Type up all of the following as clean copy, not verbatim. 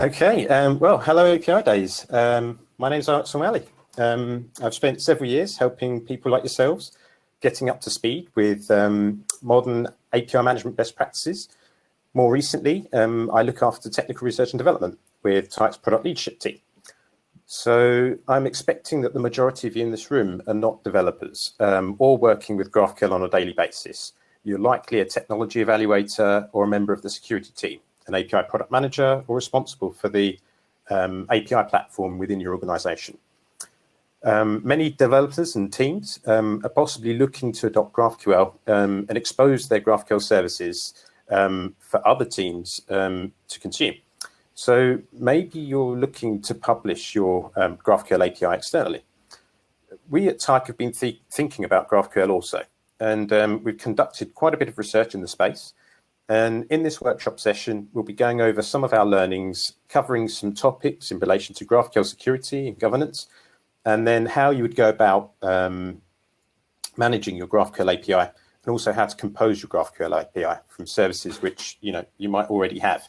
Okay, well, hello API Days. My name is Soormally. I've spent several years helping people like yourselves getting up to speed with modern API management best practices. More recently, I look after technical research and development with Tyke's product leadership team. So I'm expecting that the majority of you in this room are not developers or working with GraphQL on a daily basis. You're likely a technology evaluator or a member of the security team, an API product manager, or responsible for the API platform within your organization. Many developers and teams are possibly looking to adopt GraphQL and expose their GraphQL services for other teams to consume. So maybe you're looking to publish your GraphQL API externally. We at Tyke have been thinking about GraphQL also, and we've conducted quite a bit of research in the space. And in this workshop session, we'll be going over some of our learnings, covering some topics in relation to GraphQL security and governance, and then how you would go about managing your GraphQL API, and also how to compose your GraphQL API from services which you might already have.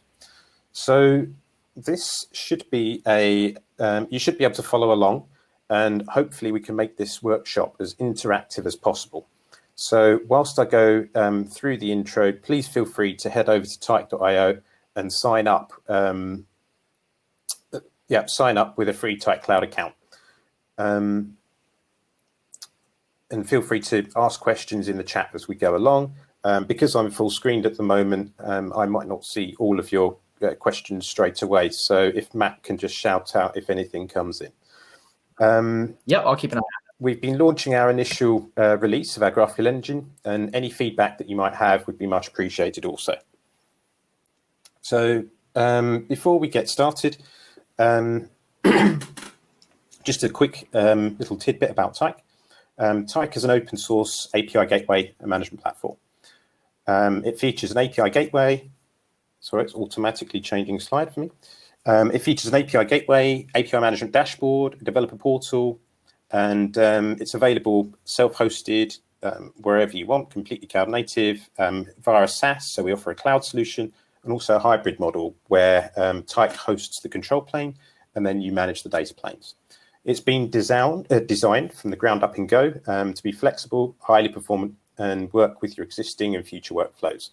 So this should be you should be able to follow along, and hopefully we can make this workshop as interactive as possible. So whilst I go through the intro, please feel free to head over to tyke.io and sign up. Sign up with a free Tyke Cloud account. And feel free to ask questions in the chat as we go along. Because I'm full screened at the moment, I might not see all of your questions straight away. So if Matt can just shout out if anything comes in. I'll keep an eye on it. We've been launching our initial release of our GraphQL engine, and any feedback that you might have would be much appreciated also. So before we get started, just a quick little tidbit about Tyke. Tyke is an open source API gateway management platform. It features an API gateway. Sorry, it's automatically changing slide for me. It features an API gateway, API management dashboard, a developer portal, and it's available self-hosted wherever you want, completely cloud native, via a SaaS. So we offer a cloud solution, and also a hybrid model where Tyke hosts the control plane, and then you manage the data planes. It's been designed from the ground up in Go to be flexible, highly performant, and work with your existing and future workflows.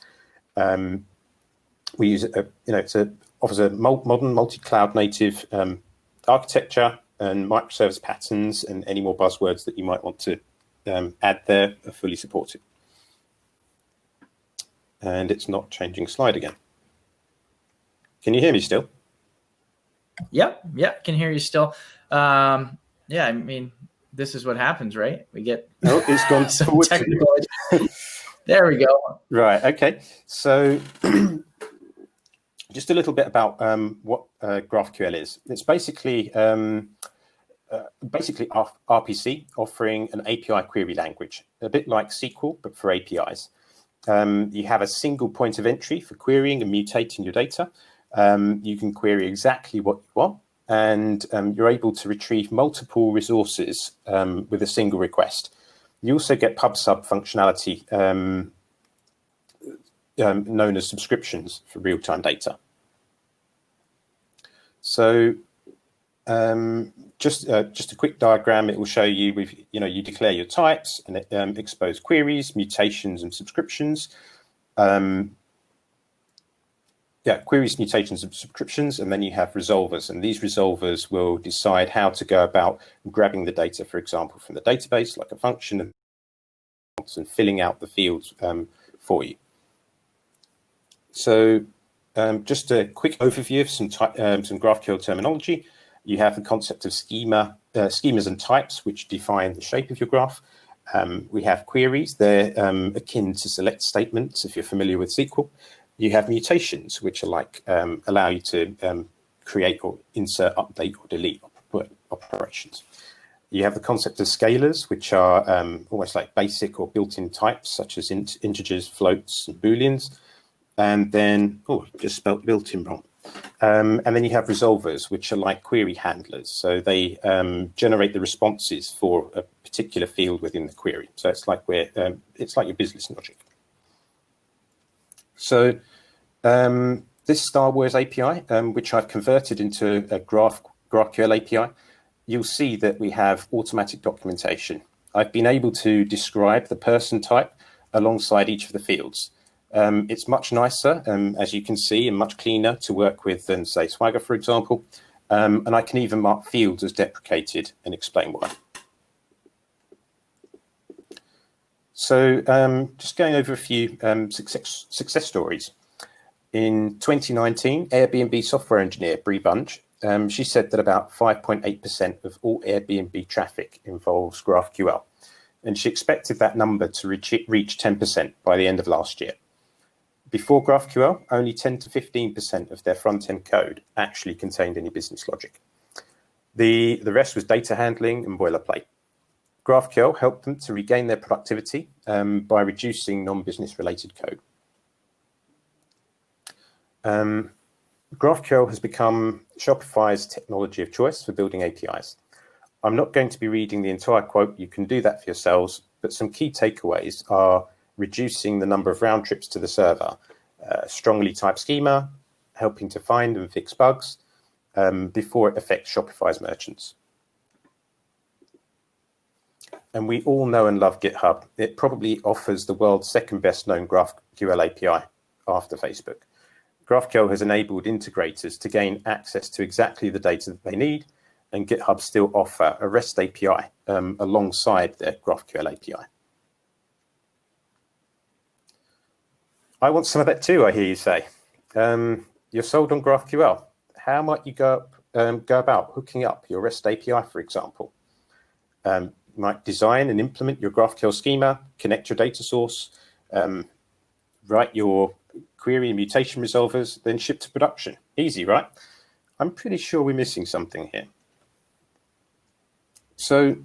We use offers a modern multi-cloud native architecture, and microservice patterns, and any more buzzwords that you might want to add there are fully supported. And it's not changing slide again. Can you hear me still? Yep, can hear you still. I mean, this is what happens, right? We get it's gone some technical. There we go. Right. Okay. So just a little bit about what GraphQL is. It's basically RPC, offering an API query language, a bit like SQL, but for APIs. You have a single point of entry for querying and mutating your data. You can query exactly what you want, and you're able to retrieve multiple resources with a single request. You also get pub/sub functionality known as subscriptions for real-time data. So just a quick diagram. It will show you you declare your types, and it expose queries, mutations, and subscriptions. Queries, mutations, and subscriptions, and then you have resolvers, and these resolvers will decide how to go about grabbing the data, for example, from the database, like a function, and filling out the fields for you. So just a quick overview of some GraphQL terminology. You have the concept of schemas and types, which define the shape of your graph. We have queries. They're akin to select statements, if you're familiar with SQL. You have mutations, which are like allow you to create or insert, update, or delete operations. You have the concept of scalars, which are almost like basic or built-in types, such as integers, floats, and booleans. And then, just spelled built-in wrong. And then you have resolvers, which are like query handlers. So they generate the responses for a particular field within the query. So it's like it's like your business logic. So this Star Wars API, which I've converted into a GraphQL API, you'll see that we have automatic documentation. I've been able to describe the person type alongside each of the fields. It's much nicer, as you can see, and much cleaner to work with than, say, Swagger, for example. And I can even mark fields as deprecated and explain why. So just going over a few success stories. In 2019, Airbnb software engineer Bree Bunch, she said that about 5.8% of all Airbnb traffic involves GraphQL, and she expected that number to reach 10% by the end of last year. Before GraphQL, only 10 to 15% of their front-end code actually contained any business logic. The rest was data handling and boilerplate. GraphQL helped them to regain their productivity by reducing non-business related code. GraphQL has become Shopify's technology of choice for building APIs. I'm not going to be reading the entire quote. You can do that for yourselves, but some key takeaways are reducing the number of round trips to the server, strongly typed schema, helping to find and fix bugs before it affects Shopify's merchants. And we all know and love GitHub. It probably offers the world's second best known GraphQL API after Facebook. GraphQL has enabled integrators to gain access to exactly the data that they need, and GitHub still offer a REST API alongside their GraphQL API. I want some of that too, I hear you say. You're sold on GraphQL. How might you go about hooking up your REST API, for example? You might design and implement your GraphQL schema, connect your data source, write your query and mutation resolvers, then ship to production. Easy, right? I'm pretty sure we're missing something here. So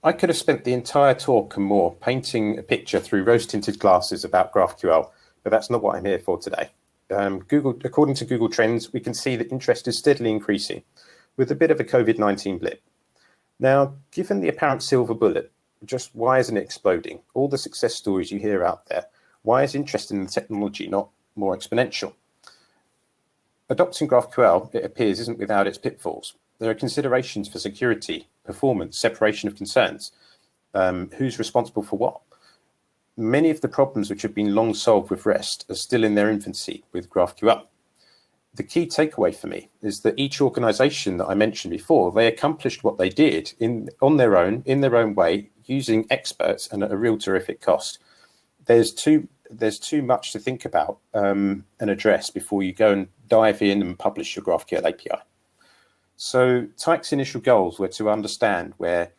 I could have spent the entire talk and more painting a picture through rose-tinted glasses about GraphQL, but that's not what I'm here for today. According to Google Trends, we can see that interest is steadily increasing with a bit of a COVID-19 blip. Now, given the apparent silver bullet, just why isn't it exploding? All the success stories you hear out there, why is interest in the technology not more exponential? Adopting GraphQL, it appears, isn't without its pitfalls. There are considerations for security, performance, separation of concerns, who's responsible for what. Many of the problems which have been long solved with REST are still in their infancy with GraphQL. The key takeaway for me is that each organization that I mentioned before, they accomplished what they did in their own way, using experts and at a real terrific cost. There's too much to think about and address before you go and dive in and publish your GraphQL API. So Tyke's initial goals were to understand where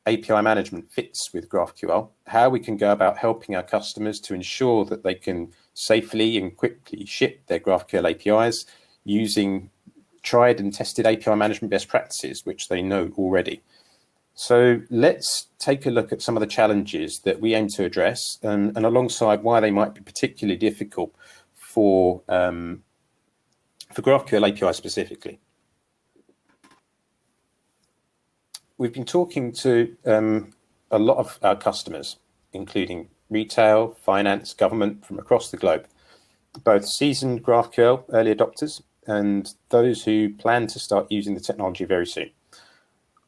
API management fits with GraphQL, how we can go about helping our customers to ensure that they can safely and quickly ship their GraphQL APIs using tried and tested API management best practices, which they know already. So let's take a look at some of the challenges that we aim to address and alongside why they might be particularly difficult for GraphQL API specifically. We've been talking to a lot of our customers, including retail, finance, government from across the globe, both seasoned GraphQL early adopters and those who plan to start using the technology very soon.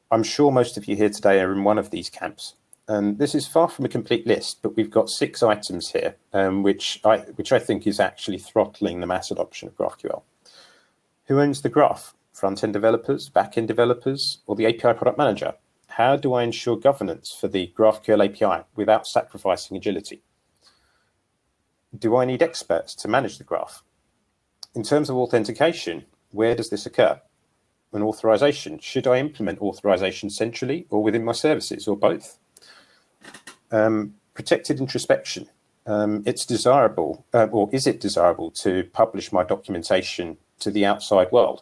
I'm sure most of you here today are in one of these camps. And this is far from a complete list, but we've got 6 items here, which I think is actually throttling the mass adoption of GraphQL. Who owns the graph? Front-end developers, back-end developers, or the API product manager? How do I ensure governance for the GraphQL API without sacrificing agility? Do I need experts to manage the graph? In terms of authentication, where does this occur? And authorization, should I implement authorization centrally or within my services or both? Protected introspection. It's desirable, or is it desirable to publish my documentation to the outside world?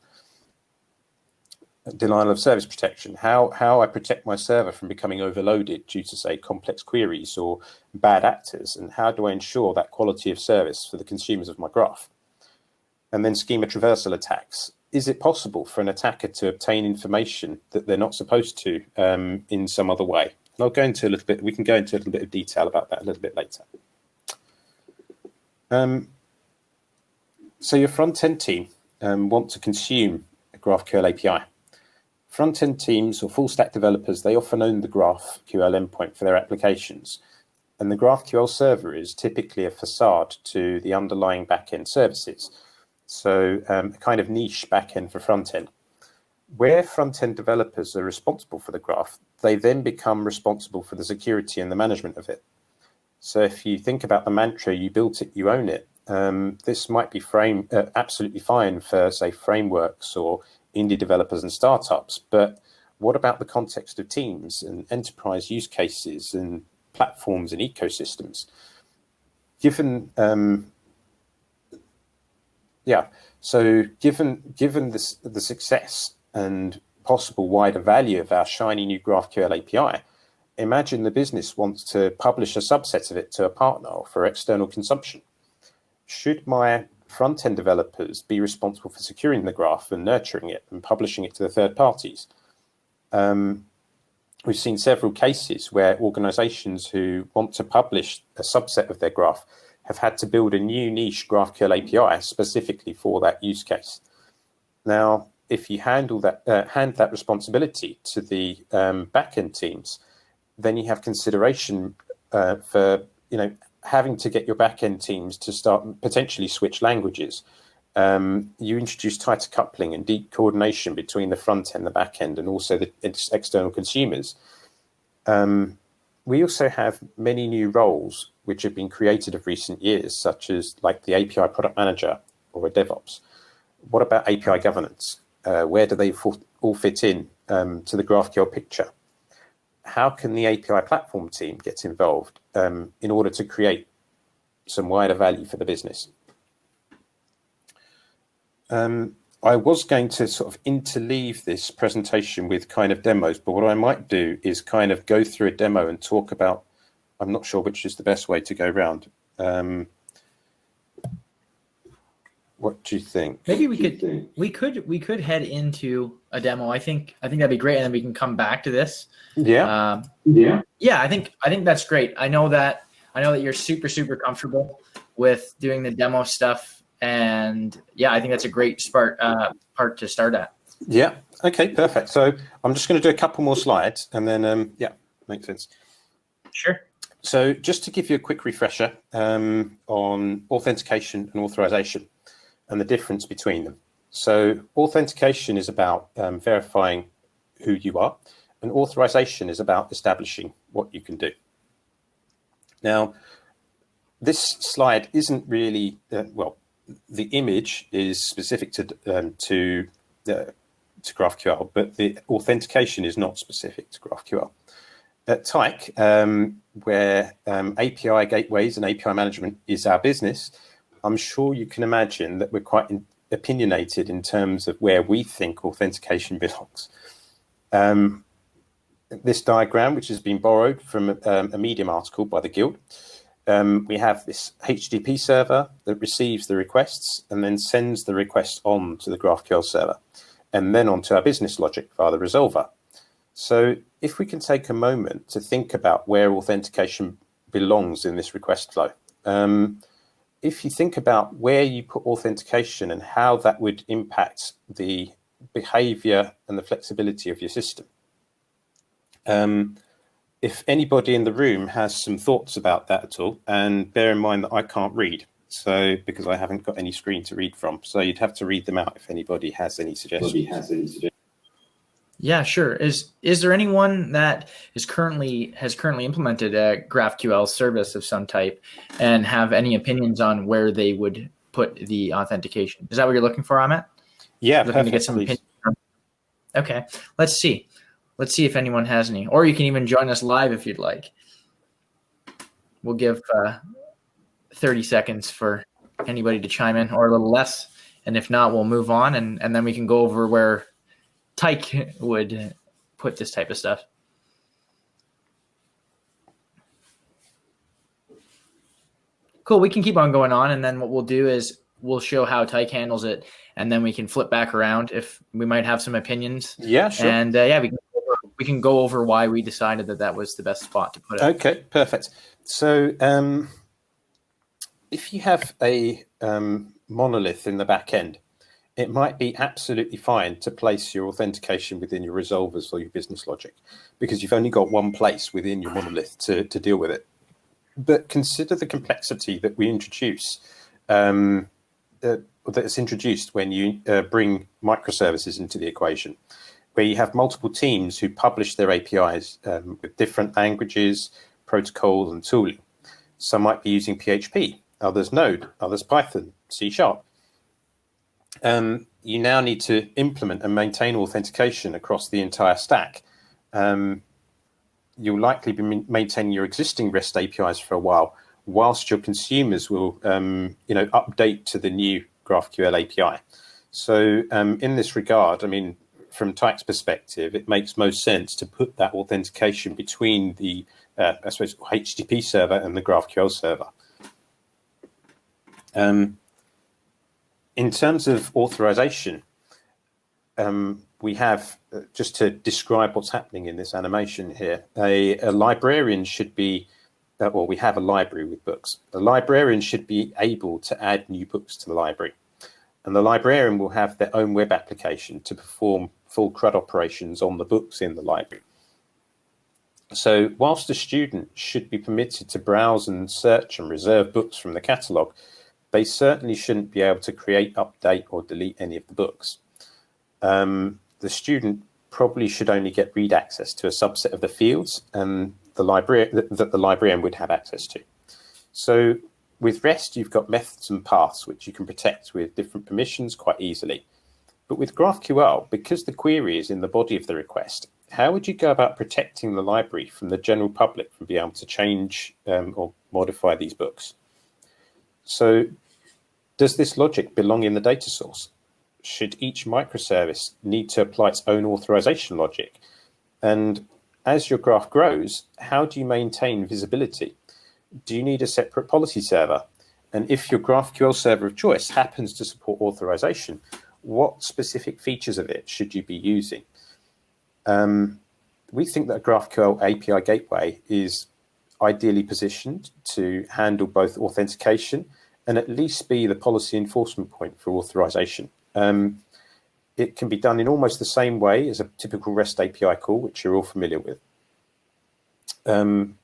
Denial of service protection, how I protect my server from becoming overloaded due to, say, complex queries or bad actors, and how do I ensure that quality of service for the consumers of my graph? And then schema traversal attacks. Is it possible for an attacker to obtain information that they're not supposed to in some other way, I'll go into a little bit. We can go into a little bit of detail about that a little bit later. So your front-end team want to consume a GraphQL API. Front-end teams or full-stack developers, they often own the GraphQL endpoint for their applications. And the GraphQL server is typically a facade to the underlying backend services. So a kind of niche backend for front-end. Where front-end developers are responsible for the graph, they then become responsible for the security and the management of it. So if you think about the mantra, you built it, you own it, this might be absolutely fine for, say, frameworks or indie developers and startups. But what about the context of teams and enterprise use cases and platforms and ecosystems? Given the success and possible wider value of our shiny new GraphQL API, imagine the business wants to publish a subset of it to a partner or for external consumption. Should my front-end developers be responsible for securing the graph and nurturing it and publishing it to the third parties? We've seen several cases where organizations who want to publish a subset of their graph have had to build a new niche GraphQL API specifically for that use case. Now, if you hand that responsibility to the backend teams, then you have consideration for having to get your backend teams to start potentially switch languages. You introduce tighter coupling and deep coordination between the front end, the back end, and also the external consumers. We also have many new roles which have been created of recent years, such as like the API product manager or a DevOps. What about API governance? Where do they all fit in to the GraphQL picture? How can the API platform team get involved in order to create some wider value for the business? I was going to sort of interleave this presentation with kind of demos, but what I might do is kind of go through a demo and talk about, I'm not sure which is the best way to go around. What do you think? Maybe we could head into a demo. I think that'd be great, and then we can come back to this. Yeah. I think that's great. I know that you're super comfortable with doing the demo stuff, and yeah, I think that's a great part to start at. Yeah. Okay. Perfect. So I'm just going to do a couple more slides, and then makes sense. Sure. So just to give you a quick refresher on authentication and authorization and the difference between them. So authentication is about verifying who you are, and authorization is about establishing what you can do. Now, this slide isn't really, the image is specific to GraphQL, but the authentication is not specific to GraphQL. At Tyke, where API gateways and API management is our business, I'm sure you can imagine that we're quite opinionated in terms of where we think authentication belongs. This diagram, which has been borrowed from a Medium article by the Guild, we have this HTTP server that receives the requests and then sends the requests on to the GraphQL server and then onto our business logic via the resolver. So if we can take a moment to think about where authentication belongs in this request flow, if you think about where you put authentication and how that would impact the behavior and the flexibility of your system. If anybody in the room has some thoughts about that at all, and bear in mind that I can't read, so because I haven't got any screen to read from, so you'd have to read them out if anybody has any suggestions. Yeah, sure. Is there anyone that has currently implemented a GraphQL service of some type and have any opinions on where they would put the authentication? Is that what you're looking for, Ahmet? Yeah, looking perfect, to get some please. opinions. Okay, let's see if anyone has any, or you can even join us live if you'd like. We'll give 30 seconds for anybody to chime in, or a little less, and if not, we'll move on, and then we can go over where Tyke would put this type of stuff. Cool, we can keep on going on, and then what we'll do is we'll show how Tyke handles it, and then we can flip back around if we might have some opinions. Yeah, sure. And we we can go over why we decided that that was the best spot to put it. Okay, perfect. So if you have a monolith in the back end, it might be absolutely fine to place your authentication within your resolvers or your business logic, because you've only got one place within your monolith to deal with it. But consider the complexity that we introduce, that's introduced when you bring microservices into the equation, where you have multiple teams who publish their APIs with different languages, protocols, and tooling. Some might be using PHP, others Node, others Python, C#. You now need to implement and maintain authentication across the entire stack. You'll likely be maintaining your existing REST APIs for a while, whilst your consumers will update to the new GraphQL API. So in this regard, I mean, from Tyke's perspective, it makes most sense to put that authentication between the I suppose HTTP server and the GraphQL server. In terms of authorization, we have, just to describe what's happening in this animation here, a librarian should be, well, we have a library with books. The librarian should be able to add new books to the library. And the librarian will have their own web application to perform full CRUD operations on the books in the library. So whilst a student should be permitted to browse and search and reserve books from the catalogue, they certainly shouldn't be able to create, update, or delete any of the books. The student probably should only get read access to a subset of the fields and that the librarian would have access to. So with REST, you've got methods and paths which you can protect with different permissions quite easily. But with GraphQL, because the query is in the body of the request, how would you go about protecting the library from the general public from being able to change or modify these books? So does this logic belong in the data source? Should each microservice need to apply its own authorization logic? And as your graph grows, how do you maintain visibility? Do you need a separate policy server? And if your GraphQL server of choice happens to support authorization, what specific features of it should you be using? We think that a GraphQL API gateway is ideally positioned to handle both authentication and at least be the policy enforcement point for authorization. It can be done in almost the same way as a typical REST API call, which you're all familiar with.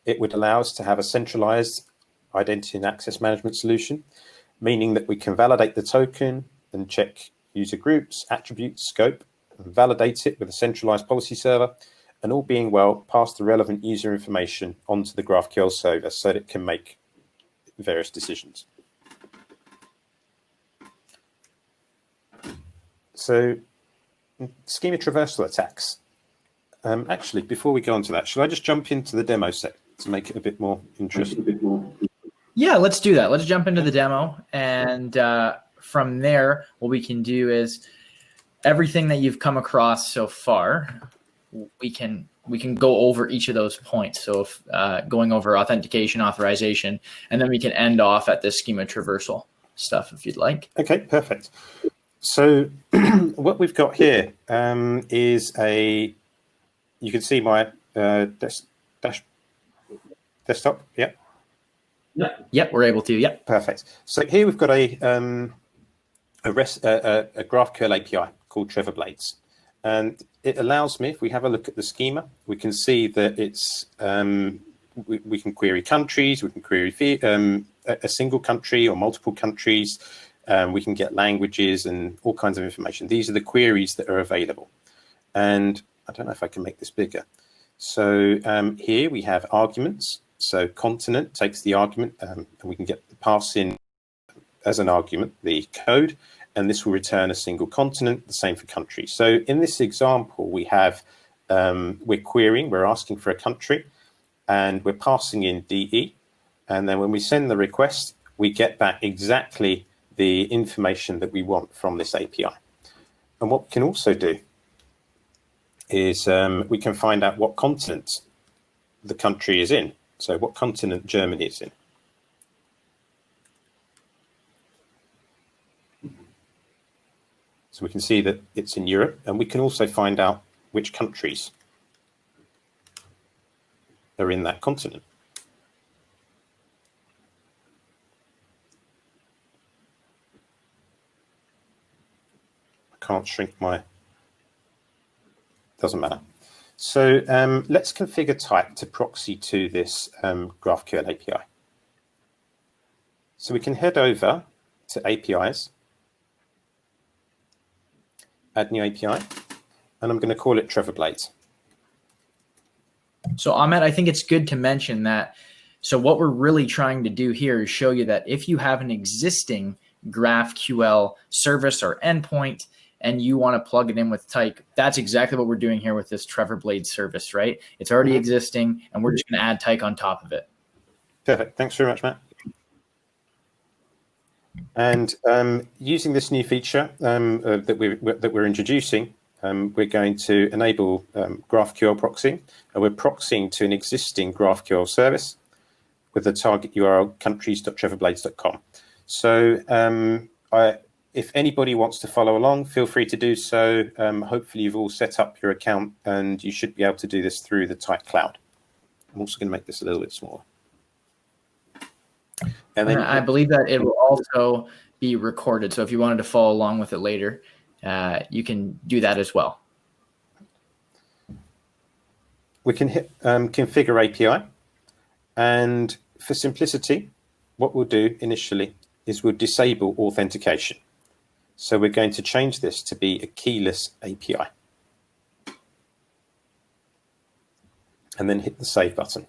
It would allow us to have a centralized identity and access management solution, meaning that we can validate the token and check user groups, attributes, scope, and validate it with a centralized policy server, and all being well, pass the relevant user information onto the GraphQL server so that it can make various decisions. So schema traversal attacks. Actually, before we go on to that, should I just jump into the demo set to make it a bit more interesting? Yeah, let's do that. Let's jump into the demo. And from there, what we can do is everything that you've come across so far, we can go over each of those points. So if, going over authentication, authorization, and then we can end off at the schema traversal stuff if you'd like. Okay, perfect. So what we've got here is you can see my desktop. Yeah. Yep, we're able to. Yep. Perfect. So here we've got a GraphQL API called Traversal, and it allows me, if we have a look at the schema, we can see that it's we can query countries, we can query a single country or multiple countries. We can get languages and all kinds of information. These are the queries that are available. And I don't know if I can make this bigger. So here we have arguments. So continent takes the argument, and we can pass in as an argument the code, and this will return a single continent, the same for country. So in this example, we have, we're querying, we're asking for a country, and we're passing in DE. And then when we send the request, we get back exactly the information that we want from this API. And what we can also do is we can find out what continent the country is in. So what continent Germany is in. So we can see that it's in Europe, and we can also find out which countries. are in that continent. I can't shrink my, doesn't matter. So let's configure Tyke to proxy to this GraphQL API. So we can head over to APIs, add new API, and I'm going to call it Traversal. So Ahmet, I think it's good to mention that. So what we're really trying to do here is show you that if you have an existing GraphQL service or endpoint and you want to plug it in with Tyke, that's exactly what we're doing here with this Traversal service, right? It's already existing, and we're just going to add Tyke on top of it. Perfect. Thanks very much, Matt. And using this new feature that we're introducing, we're going to enable GraphQL proxying, and we're proxying to an existing GraphQL service with the target URL countries.traversal.com. So if anybody wants to follow along, feel free to do so. Hopefully you've all set up your account and you should be able to do this through the Tyke cloud. I'm also going to make this a little bit smaller. And then I believe that it will also be recorded. So if you wanted to follow along with it later, you can do that as well. We can hit configure API. And for simplicity, what we'll do initially is we'll disable authentication. So we're going to change this to be a keyless API. And then hit the save button.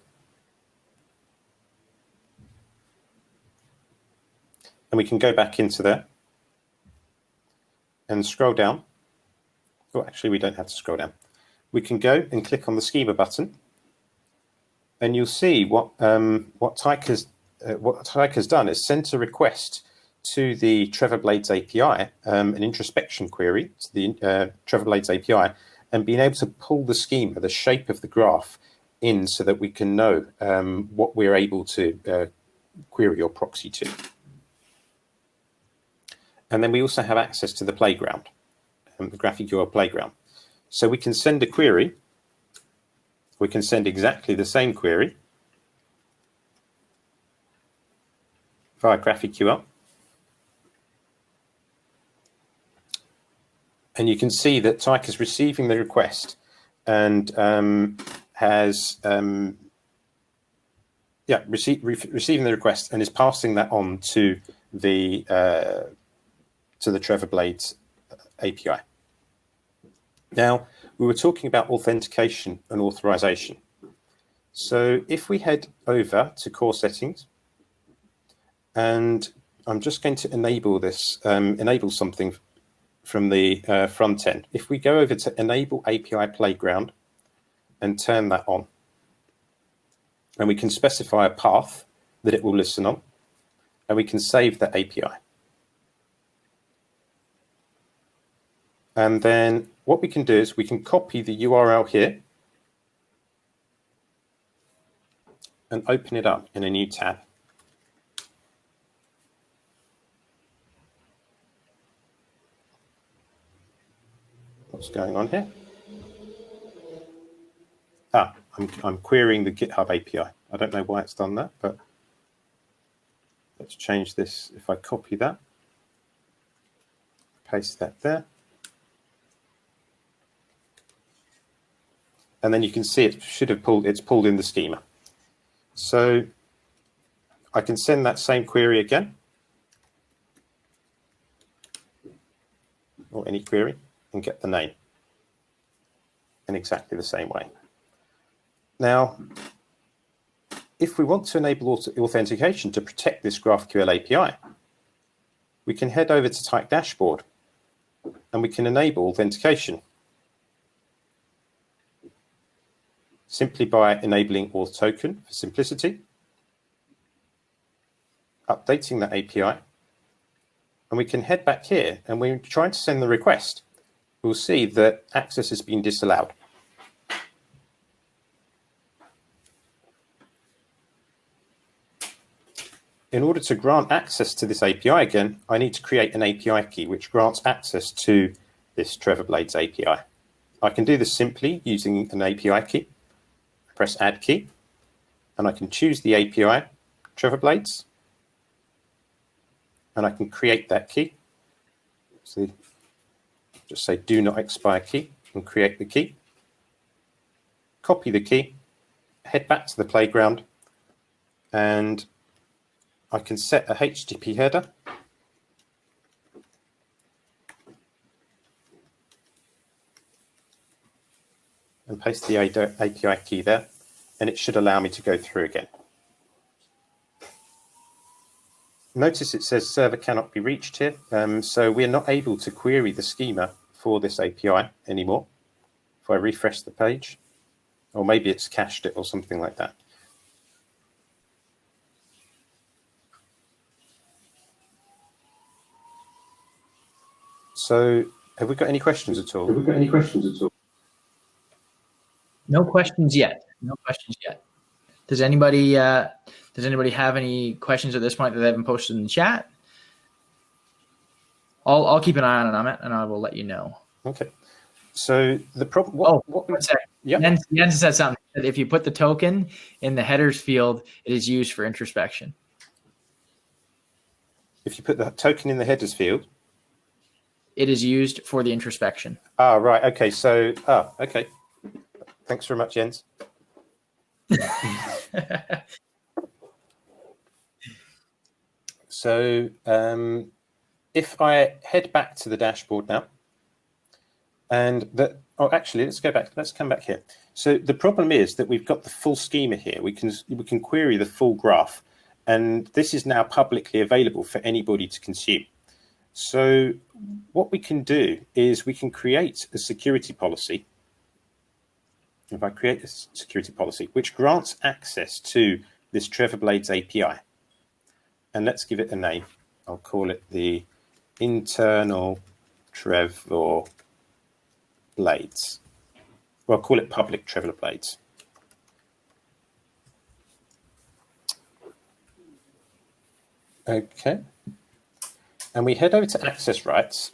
And we can go back into there and scroll down. Oh, actually, we don't have to scroll down. We can go and click on the Schema button, and you'll see what Tyke has done is sent a request to the Traversal API, an introspection query to the Traversal API, and being able to pull the schema, the shape of the graph, in so that we can know what we're able to query or proxy to. And then we also have access to the playground, the GraphQL playground. So we can send a query. We can send exactly the same query via GraphQL. And you can see that Tyke is receiving the request and receiving the request and is passing that on to the Traversal API. Now, we were talking about authentication and authorization. So if we head over to core settings, and I'm just going to enable this, enable something from the front end. If we go over to enable API playground and turn that on, and we can specify a path that it will listen on, and we can save that API. And then what we can do is we can copy the URL here and open it up in a new tab. What's going on here? I'm querying the GitHub API. I don't know why it's done that, but let's change this. If I copy that, paste that there. And then you can see it should have it's pulled in the schema. So I can send that same query again, or any query, and get the name in exactly the same way. Now, if we want to enable authentication to protect this GraphQL API, we can head over to Tyke dashboard and we can enable authentication simply by enabling auth token for simplicity, updating that API, and we can head back here and when we're trying to send the request, we'll see that access has been disallowed. In order to grant access to this API again, I need to create an API key which grants access to this Traversal API. I can do this simply using an API key. Press Add Key, and I can choose the API, Trevor Blades, and I can create that key. So just say do not expire key and create the key. Copy the key, head back to the playground, and I can set a HTTP header. And paste the API key there, and it should allow me to go through again. Notice it says server cannot be reached here, so we're not able to query the schema for this API anymore. If I refresh the page, or maybe it's cached it or something like that. So have we got any questions at all? No questions yet. No questions yet. Does anybody have any questions at this point that they haven't posted in the chat? I'll keep an eye on it, Ahmet, and I will let you know. Okay. So the problem. One second. Yeah. Jens said something. If you put the token in the headers field, it is used for introspection. If you put the token in the headers field, it is used for the introspection. Ah, right. Okay. So, okay. Thanks very much, Jens. So if I head back to the dashboard now, and actually, let's go back. Let's come back here. So the problem is that we've got the full schema here. We can query the full graph, and this is now publicly available for anybody to consume. So what we can do is we can create a security policy. If I create this security policy, which grants access to this Trevor Blades API, and let's give it a name. I'll call it the internal Trevor Blades. Well, I'll call it public Trevor Blades. Okay. And we head over to access rights.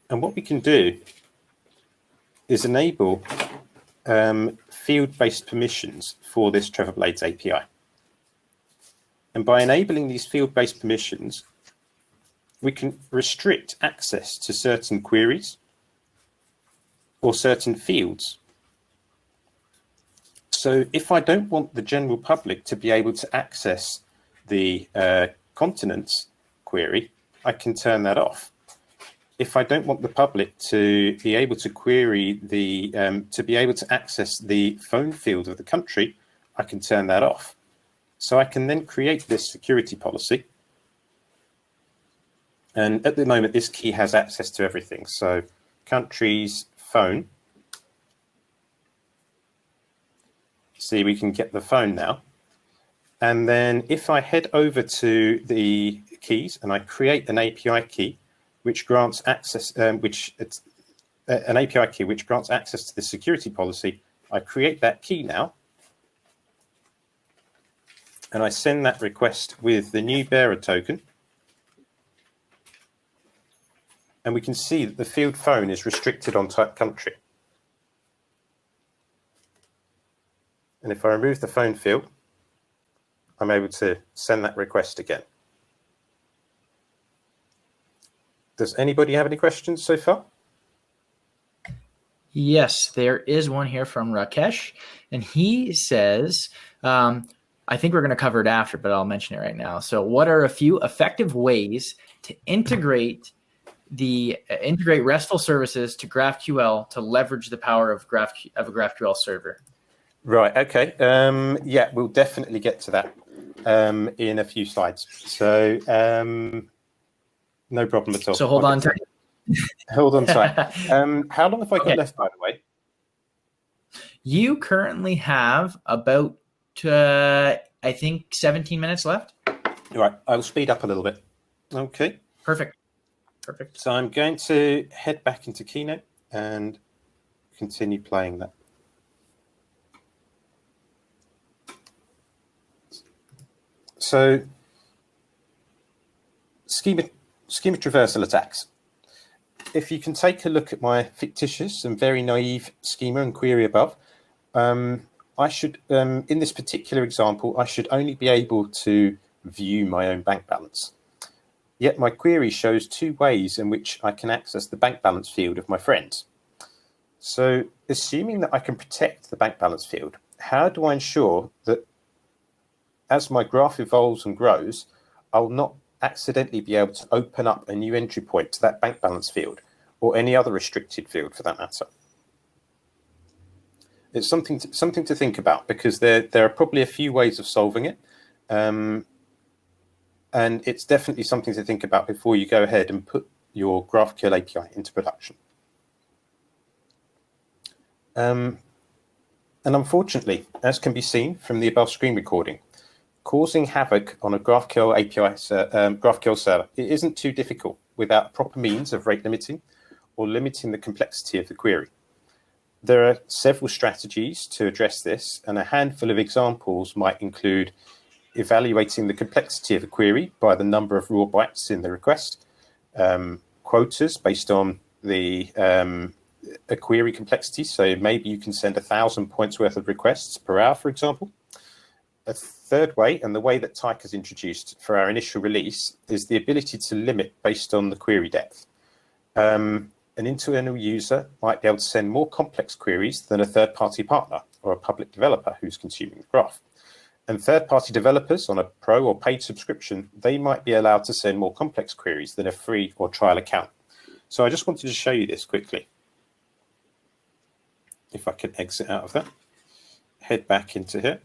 And what we can do is enable field-based permissions for this Trevor Blades API. And by enabling these field-based permissions, we can restrict access to certain queries or certain fields. So if I don't want the general public to be able to access the continents query, I can turn that off. If I don't want the public to be able to query to be able to access the phone field of the country, I can turn that off. So I can then create this security policy. And at the moment, this key has access to everything. So countries, phone. See, we can get the phone now. And then if I head over to the keys and I create an API key, which grants access, an API key which grants access to the security policy, I create that key now. And I send that request with the new bearer token. And we can see that the field phone is restricted on type country. And if I remove the phone field, I'm able to send that request again. Does anybody have any questions so far? Yes, there is one here from Rakesh, and he says, I think we're going to cover it after, but I'll mention it right now. So what are a few effective ways to integrate RESTful services to GraphQL to leverage the power of a GraphQL server? Right, okay. Yeah, we'll definitely get to that in a few slides. So no problem at all. So hold on tight. Hold on tight. How long have I got left, by the way? You currently have about, I think, 17 minutes left. All right, I'll speed up a little bit. Okay. Perfect. So I'm going to head back into Keynote and continue playing that. So schema traversal attacks. If you can take a look at my fictitious and very naive schema and query above, I should, in this particular example, I should only be able to view my own bank balance. Yet my query shows two ways in which I can access the bank balance field of my friends. So assuming that I can protect the bank balance field, how do I ensure that as my graph evolves and grows, I'll not accidentally be able to open up a new entry point to that bank balance field or any other restricted field for that matter? It's something to think about, because there are probably a few ways of solving it. And it's definitely something to think about before you go ahead and put your GraphQL API into production. And unfortunately, as can be seen from the above screen recording, causing havoc on a GraphQL API GraphQL server, it isn't too difficult without proper means of rate limiting or limiting the complexity of the query. There are several strategies to address this, and a handful of examples might include evaluating the complexity of a query by the number of raw bytes in the request, quotas based on the a query complexity. So maybe you can send 1,000 points worth of requests per hour, for example. A third way, and the way that Tyke has introduced for our initial release, is the ability to limit based on the query depth. An internal user might be able to send more complex queries than a third-party partner or a public developer who's consuming the graph. And third-party developers on a pro or paid subscription, they might be allowed to send more complex queries than a free or trial account. So I just wanted to show you this quickly. If I can exit out of that, head back into here.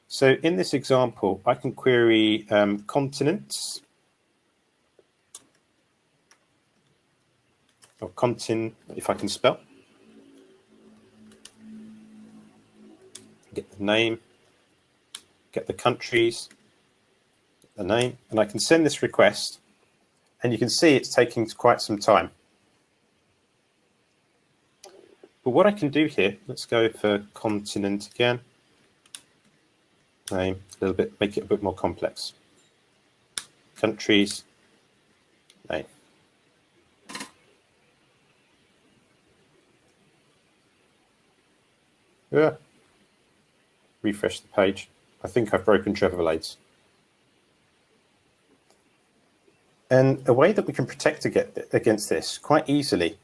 So in this example, I can query continents, or contin, if I can spell. Get the name, get the countries, get the name, and I can send this request, and you can see it's taking quite some time. But what I can do here, let's go for continent again. Name, a little bit, make it a bit more complex. Countries, name. Yeah. Refresh the page. I think I've broken traversals. And a way that we can protect against this quite easily,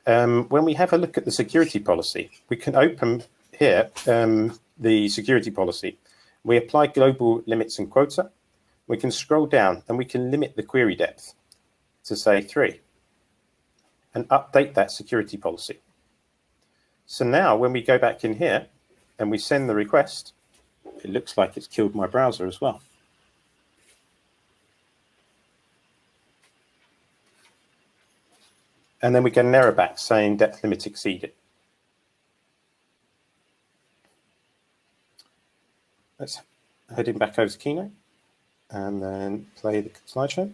when we have a look at the security policy, we can open here the security policy. We apply global limits and quota. We can scroll down and we can limit the query depth to say 3 and update that security policy. So now when we go back in here and we send the request, it looks like it's killed my browser as well. And then we get an error back saying depth limit exceeded. Let's head in back over to Keynote and then play the slideshow.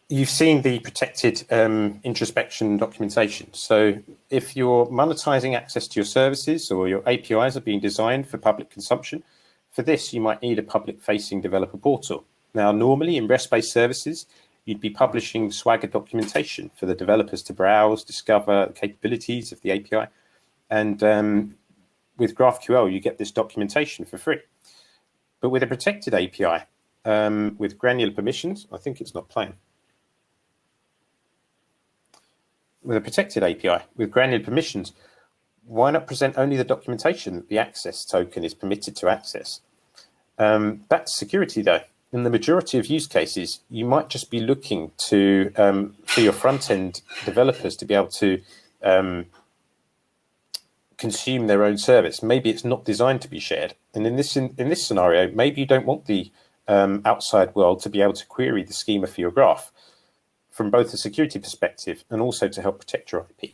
You've seen the protected introspection documentation. So if you're monetizing access to your services or your APIs are being designed for public consumption, for this, you might need a public-facing developer portal. Now, normally in REST-based services, you'd be publishing Swagger documentation for the developers to browse, discover the capabilities of the API. And with GraphQL, you get this documentation for free. But with a protected API, with granular permissions, I think it's not playing. With a protected API, with granular permissions, why not present only the documentation that the access token is permitted to access? Back to security, though. In the majority of use cases, you might just be looking to for your front-end developers to be able to consume their own service. Maybe it's not designed to be shared. And in this scenario, maybe you don't want the outside world to be able to query the schema for your graph from both a security perspective and also to help protect your IP.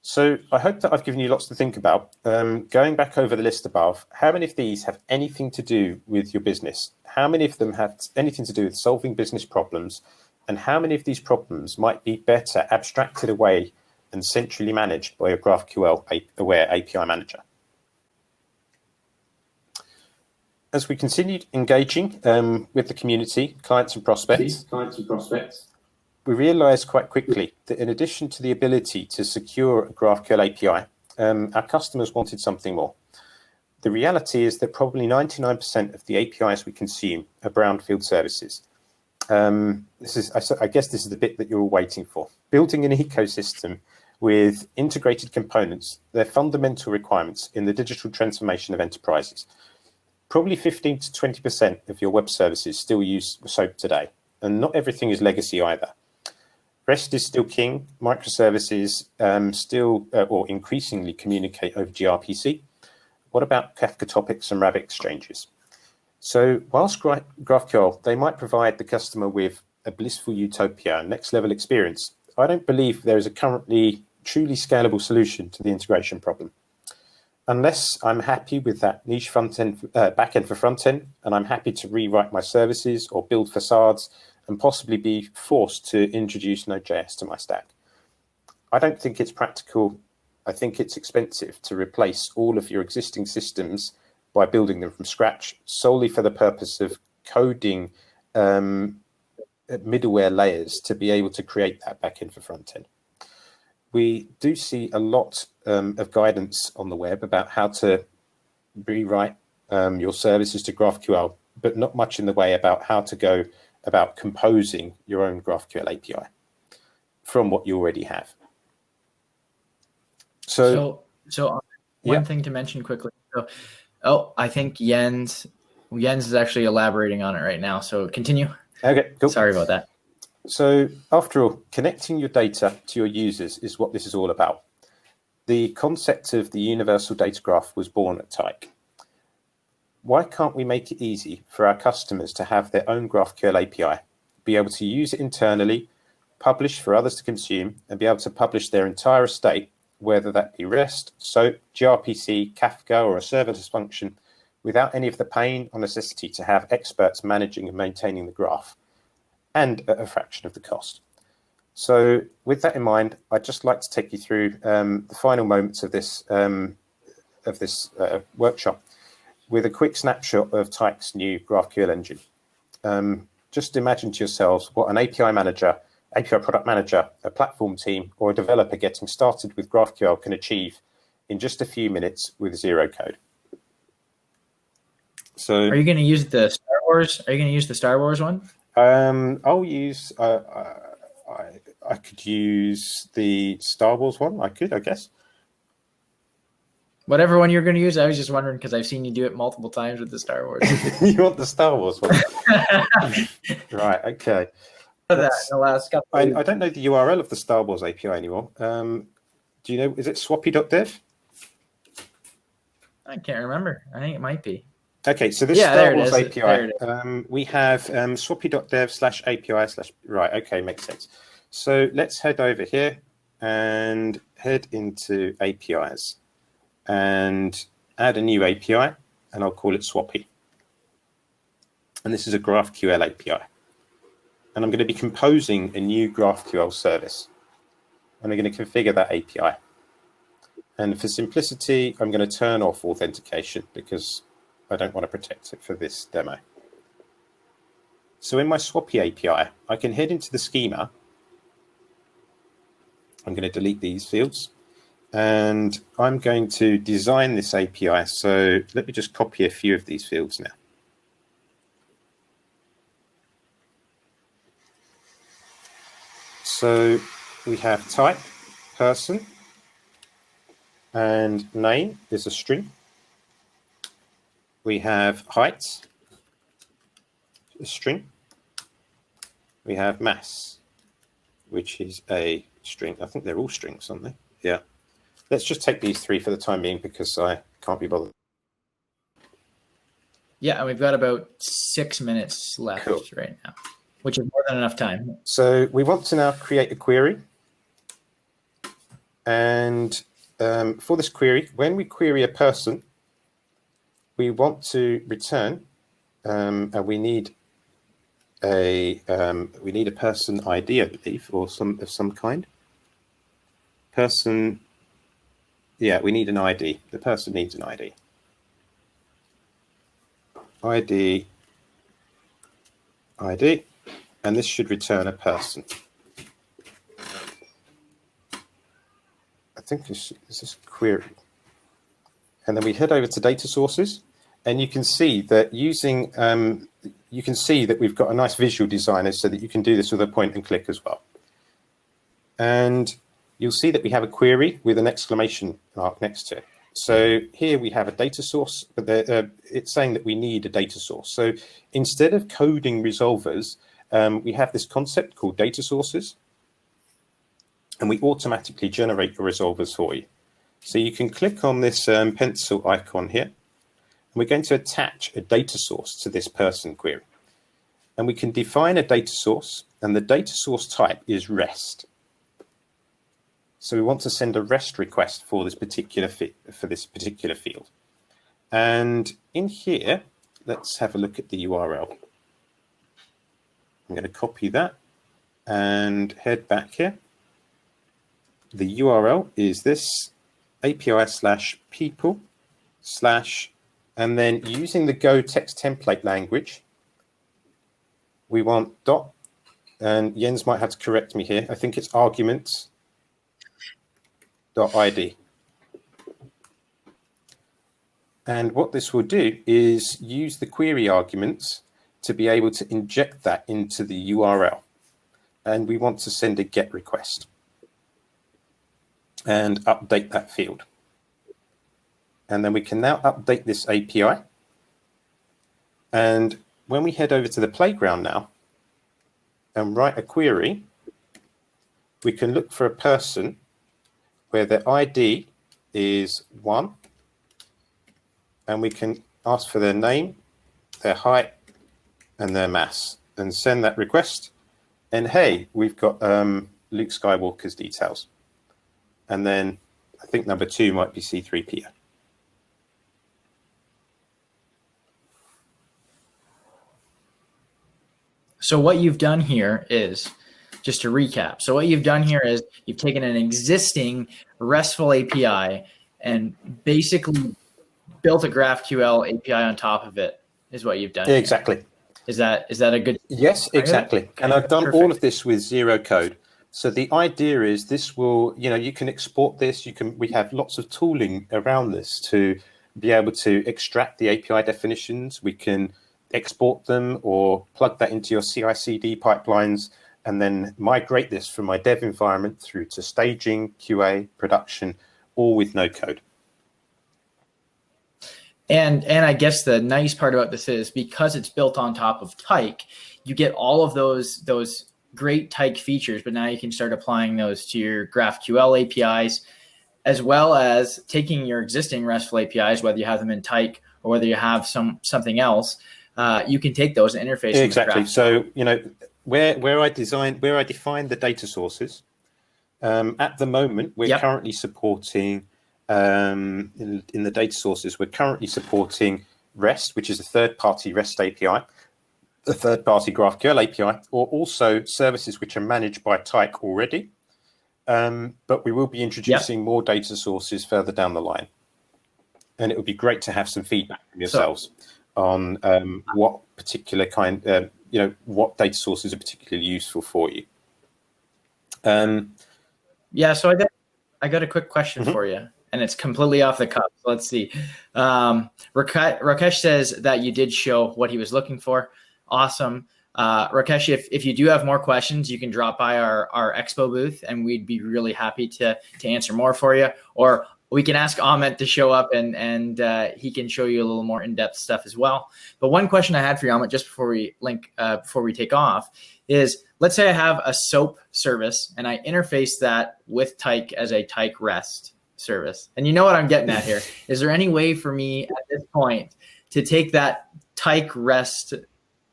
So I hope that I've given you lots to think about. Going back over the list above, how many of these have anything to do with your business? How many of them have anything to do with solving business problems? And how many of these problems might be better abstracted away and centrally managed by a GraphQL-aware API manager? As we continued engaging with the community, clients and prospects, we realized quite quickly that in addition to the ability to secure a GraphQL API, our customers wanted something more. The reality is that probably 99% of the APIs we consume are brownfield services. I guess this is the bit that you're all waiting for. Building an ecosystem with integrated components, they're fundamental requirements in the digital transformation of enterprises. Probably 15 to 20% of your web services still use SOAP today, and not everything is legacy either. REST is still king. Microservices still or increasingly communicate over gRPC. What about Kafka topics and Rabbit exchanges? So whilst GraphQL, they might provide the customer with a blissful utopia, next level experience, I don't believe there is a currently truly scalable solution to the integration problem. Unless I'm happy with that niche front-end, backend for front-end, and I'm happy to rewrite my services or build facades and possibly be forced to introduce Node.js to my stack. I don't think it's practical. I think it's expensive to replace all of your existing systems by building them from scratch solely for the purpose of coding middleware layers to be able to create that backend for front-end. We do see a lot of guidance on the web about how to rewrite your services to GraphQL, but not much in the way about how to go about composing your own GraphQL API from what you already have. So one thing to mention quickly. So, I think Jens is actually elaborating on it right now. So continue. Okay, cool. Sorry about that. So after all, connecting your data to your users is what this is all about. The concept of the universal data graph was born at Tyke. Why can't we make it easy for our customers to have their own GraphQL API, be able to use it internally, publish for others to consume, and be able to publish their entire estate, whether that be REST, SOAP, gRPC, Kafka, or a serverless function, without any of the pain or necessity to have experts managing and maintaining the graph, and at a fraction of the cost. So with that in mind, I'd just like to take you through the final moments of this workshop with a quick snapshot of Tyke's new GraphQL engine. Just imagine to yourselves what an API manager, API product manager, a platform team, or a developer getting started with GraphQL can achieve in just a few minutes with zero code. So, are you going to use the Star Wars? Are you going to use the Star Wars one? I'll use. I could use the Star Wars one. I guess. Whatever one you're going to use. I was just wondering because I've seen you do it multiple times with the Star Wars. You want the Star Wars one? Right. Okay. I don't know the URL of the Star Wars API anymore. Do you know? Is it swappy.dev? I can't remember. I think it might be. Okay, so this Star Wars API, we have swappy.dev/API/ right. Okay, makes sense. So let's head over here and head into APIs and add a new API, and I'll call it Swappy. And this is a GraphQL API. And I'm going to be composing a new GraphQL service. And I'm going to configure that API. And for simplicity, I'm going to turn off authentication because I don't want to protect it for this demo. So in my Swappy API, I can head into the schema. I'm going to delete these fields. And I'm going to design this API. So let me just copy a few of these fields now. So we have type, person, and name is a string. We have height, a string. We have mass, which is a string. I think they're all strings, aren't they? Yeah. Let's just take these three for the time being because I can't be bothered. Yeah, and we've got about 6 minutes left right now, which is more than enough time. So we want to now create a query. And for this query, when we query a person, we want to return, and we need a person ID, I believe, or some kind. Person, yeah, we need an ID. The person needs an ID. ID, and this should return a person. I think this is query. And then we head over to data sources, and you can see that using, you can see that we've got a nice visual designer so that you can do this with a point and click as well. And you'll see that we have a query with an exclamation mark next to it. So here we have a data source, but it's saying that we need a data source. So instead of coding resolvers, we have this concept called data sources, and we automatically generate the resolvers for you. So you can click on this pencil icon here, and we're going to attach a data source to this person query. And we can define a data source, and the data source type is REST. So we want to send a REST request for this particular field. And in here, let's have a look at the URL. I'm going to copy that and head back here. The URL is this API/people/ and then using the Go text template language, we want dot, and Jens might have to correct me here. I think it's arguments. .id. And what this will do is use the query arguments to be able to inject that into the URL. And we want to send a GET request and update that field. And then we can now update this API. And when we head over to the playground now and write a query, we can look for a person where their ID is 1, and we can ask for their name, their height, and their mass, and send that request. And hey, we've got Luke Skywalker's details. And then I think number 2 might be C3PO. So what you've done here is, just to recap, so what you've done here is you've taken an existing RESTful API and basically built a GraphQL API on top of it, is what you've done. Exactly. Here. Is that a good? Yes, exactly. Okay. And I've done Perfect. all of this with zero code. So the idea is this will, you can export this. We have lots of tooling around this to be able to extract the API definitions. We can export them or plug that into your CI/CD pipelines, and then migrate this from my dev environment through to staging, QA, production, all with no code. And I guess the nice part about this is because it's built on top of Tyke, you get all of those great Tyke features, but now you can start applying those to your GraphQL APIs, as well as taking your existing RESTful APIs, whether you have them in Tyke or whether you have something else, you can take those and interface. Exactly. So, where I define the data sources, at the moment, we're currently supporting, in the data sources, we're currently supporting REST, which is a third-party REST API, a third-party GraphQL API, or also services which are managed by Tyke already. But we will be introducing more data sources further down the line. And it would be great to have some feedback from yourselves on what particular kind, what data sources are particularly useful for you. Yeah, so I got a quick question for you, and it's completely off the cuff. So let's see. Rakesh says that you did show what he was looking for. Awesome. Rakesh, if you do have more questions, you can drop by our expo booth, and we'd be really happy to answer more for you. Or we can ask Ahmet to show up, and he can show you a little more in-depth stuff as well. But one question I had for you, Ahmet, just before we take off, is let's say I have a SOAP service, and I interface that with Tyke as a Tyke REST service. And you know what I'm getting at here. Is there any way for me at this point to take that Tyke REST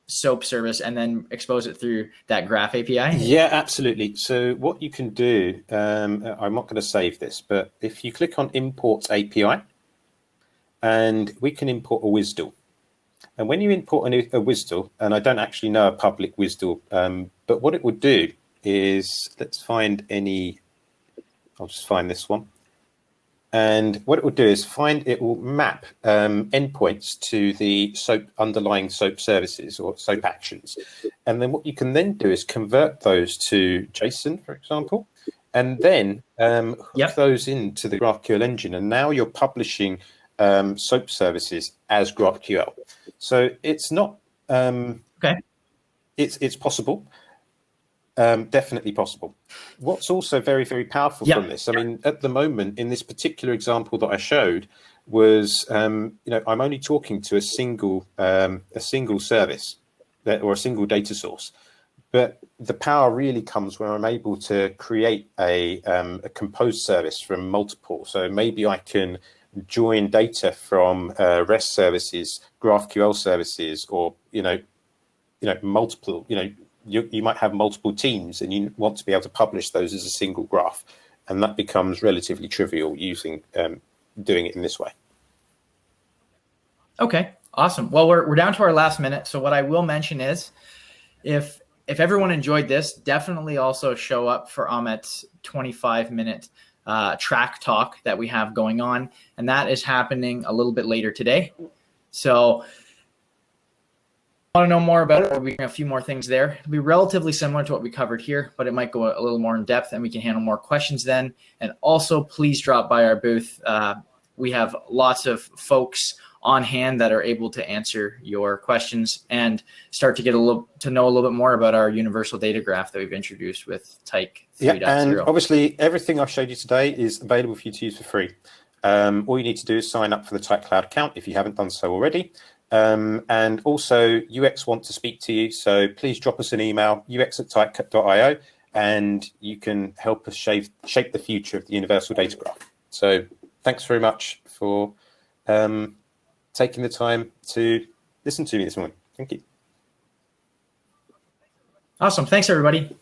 SOAP service and then expose it through that Graph API? Yeah, absolutely. So what you can do, I'm not going to save this, but if you click on Import API, and we can import a WSDL. And when you import a WSDL, and I don't actually know a public WSDL, but what it would do is, let's find I'll just find this one. And what it will do is it will map endpoints to the underlying SOAP services or SOAP actions. And then what you can then do is convert those to JSON, for example, and then hook Yep. those into the GraphQL engine, and now you're publishing SOAP services as GraphQL. So it's not Okay. it's possible, definitely possible. What's also very, very powerful Yep. from this, I mean, at the moment in this particular example that I showed was, I'm only talking to a single service or a single data source. But the power really comes when I'm able to create a composed service from multiple. So maybe I can join data from REST services, GraphQL services, or multiple. You might have multiple teams, and you want to be able to publish those as a single graph, and that becomes relatively trivial using doing it in this way. Okay, awesome. Well, we're down to our last minute. So what I will mention is, if everyone enjoyed this, definitely also show up for Ahmet's 25-minute track talk that we have going on, and that is happening a little bit later today. So want to know more about it, we have a few more things there. It'll be relatively similar to what we covered here, but it might go a little more in depth, and we can handle more questions then. And also, please drop by our booth. We have lots of folks on hand that are able to answer your questions and start to get to know a little bit more about our universal data graph that we've introduced with Tyke 3.0. Yeah, and obviously everything I've showed you today is available for you to use for free. All you need to do is sign up for the Tyke Cloud account if you haven't done so already. And also UX want to speak to you, so please drop us an email, ux@tyke.io, and you can help us shape the future of the universal data graph. So thanks very much for taking the time to listen to me this morning. Thank you. Awesome. Thanks, everybody.